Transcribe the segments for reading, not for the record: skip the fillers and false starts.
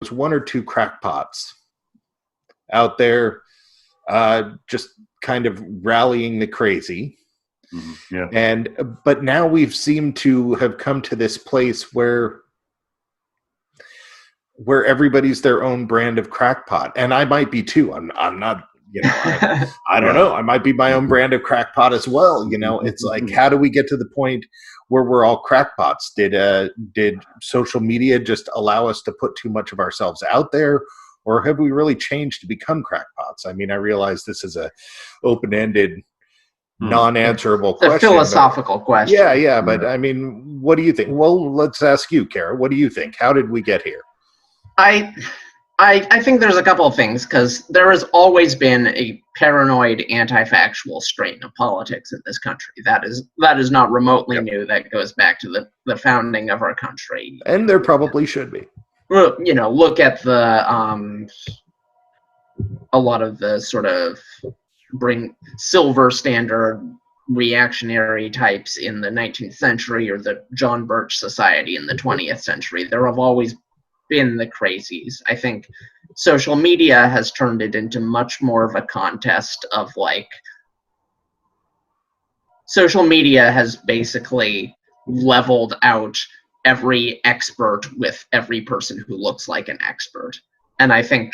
was one or two crackpots out there just kind of rallying the crazy. Yeah. But now we've seemed to have come to this place where everybody's their own brand of crackpot. And I might be too. I'm not, I don't know. I might be my own brand of crackpot as well. It's like, how do we get to the point where we're all crackpots? Did social media just allow us to put too much of ourselves out there? Or have we really changed to become crackpots? I mean, I realize this is a open-ended, non-answerable question. A philosophical question. Yeah. But I mean, what do you think? Well, let's ask you, Kara. What do you think? How did we get here? I think there's a couple of things, because there has always been a paranoid, anti-factual strain of politics in this country. That is not remotely new. That goes back to the founding of our country. And there probably should be. Look at a lot of the sort of silver standard reactionary types in the 19th century, or the John Birch Society in the 20th century. There have always been the crazies. I think social media has turned it into much more of a contest of social media has basically leveled out every expert with every person who looks like an expert. And I think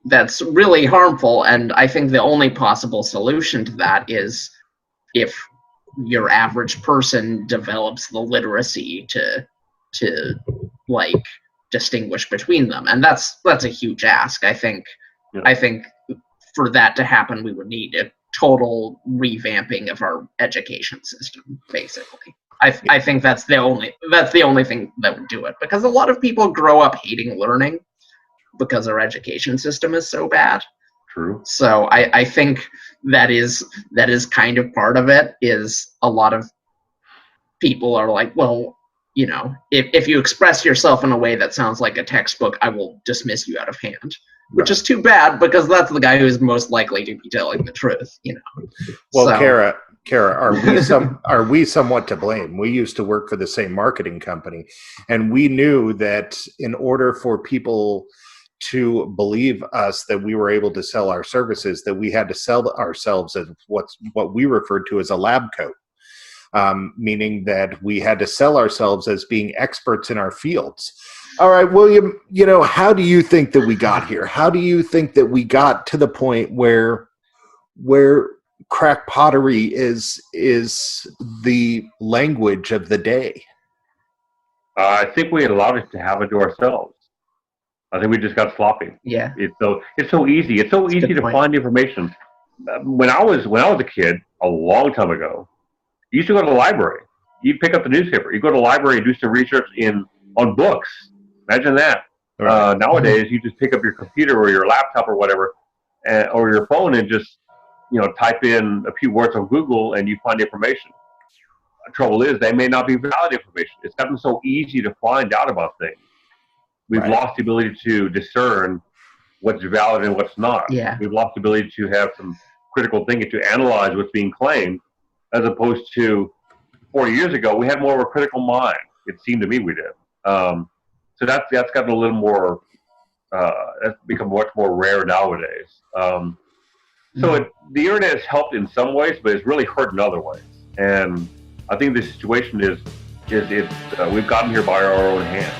that's really harmful, and I think the only possible solution to that is if your average person develops the literacy to distinguish between them. And that's a huge ask. I think for that to happen, we would need a total revamping of our education system, basically. I think that's the only thing that would do it, because a lot of people grow up hating learning because our education system is so bad. True. So I think that is kind of part of it. Is a lot of people are like, well, if you express yourself in a way that sounds like a textbook, I will dismiss you out of hand. Which is too bad, because that's the guy who is most likely to be telling the truth. Well, so. Kara, are we somewhat to blame? We used to work for the same marketing company, and we knew that in order for people to believe us that we were able to sell our services, that we had to sell ourselves as what we referred to as a lab coat, meaning that we had to sell ourselves as being experts in our fields. All right, William, how do you think that we got here? How do you think that we got to the point where crack pottery is the language of the day? I think we allowed it to happen to ourselves. I think we just got sloppy. Yeah. It's so easy. It's so easy to find information. When I was a kid, a long time ago, you used to go to the library. You'd pick up the newspaper. You go to the library and do some research on books. Imagine that. Right. Nowadays, you just pick up your computer or your laptop or whatever, or your phone, and just type in a few words on Google and you find information. The trouble is, they may not be valid information. It's gotten so easy to find out about things. We've lost the ability to discern what's valid and what's not. Yeah. We've lost the ability to have some critical thinking, to analyze what's being claimed, as opposed to 40 years ago, we had more of a critical mind. It seemed to me we did. So that's gotten a little more, that's become much more rare nowadays. So the internet has helped in some ways, but it's really hurt in other ways. And I think the situation is we've gotten here by our own hands.